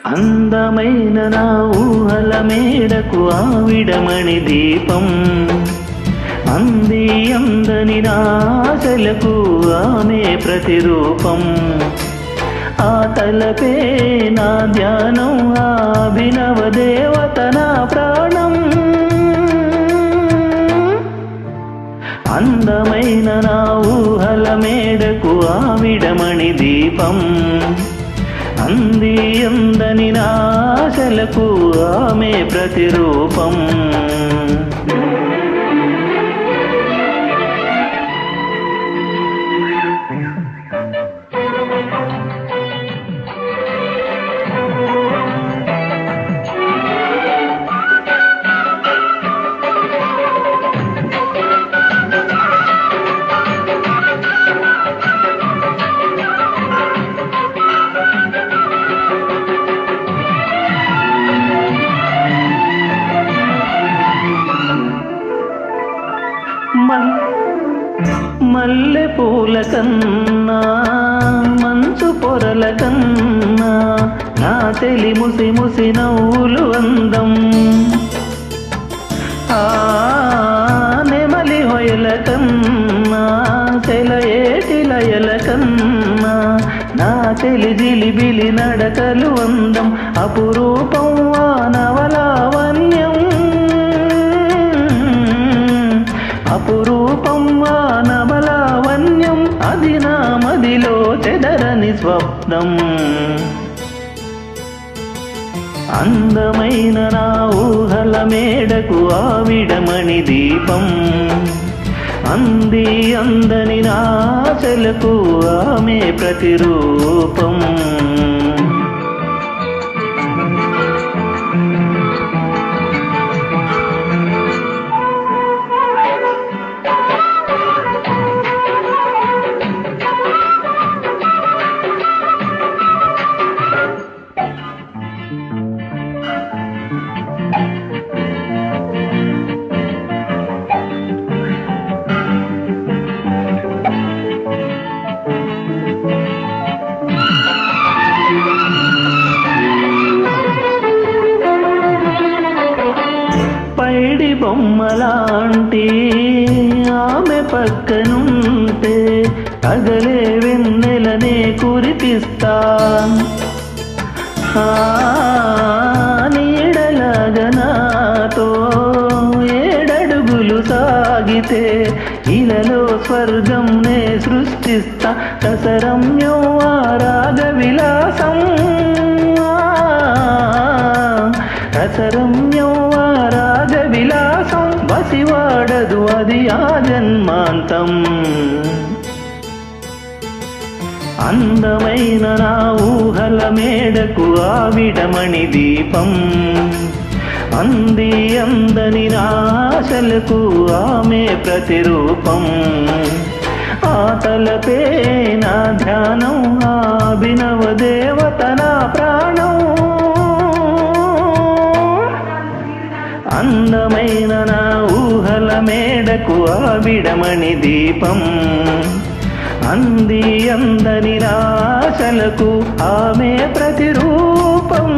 అందమైన నా ఊహల మేడకు ఆవిడమణి దీపం, అంది అందని నాశలకు ఆమె ప్రతిరూపం. ఆ తలపే నా ధ్యానం, ఆ అభినవ దేవత నా ప్రాణం. అందమైన నా ఊహల మేడకు ఆవిడమణి దీపం, అంది అందని నాశలకు ఆమె ప్రతిరూపం. మల్లె పూల కన్నా మంచు పొరల కన్నా నా తెలి ముసి ముసి నవ్వులు అందం. ఆ నెమలి హొయల కన్నా సెలయేటి లయల కన్నా నా తెలి జిలిబిలి నడకలు అందం. అపురూపం ఆ నవలావణ్యం, అపురూపం ఆ నవలావణ్యం, అది నా మదిలో చెదరని స్వప్నం. అందమైన నా ఊహల మేడకు ఆవిడమణి దీపం, అంది అందని నాశలకు ఆమె ప్రతిరూపం. పైడి బొమ్మలాంటి ఆమె పక్కనుంటే అగలే వెన్నెలనే కురిపిస్తా. నీడలాగా నాతో ఏడడుగులు సాగితే ఇలలో స్వర్గం నే సృష్టిస్తా. రసరమ్యం ఆ రాగ విలాసం, రసరమ్యం ఆ రాగ విలాసం, బసివాడదు అది ఆ జన్మాంతం. అందమైన నా ఊహల మేడకు ఆవిడమణి దీపం, అంది అందని నాశలకు ఆమె ప్రతిరూపం. ఆ తలపే నా ధ్యానం, ఆ అభినవ దేవత నా ప్రాణం. అందమైన నా ఊహల మేడకు ఆవిడమణి దీపం, అంది అందని నాశలకు ఆమె ప్రతిరూపం.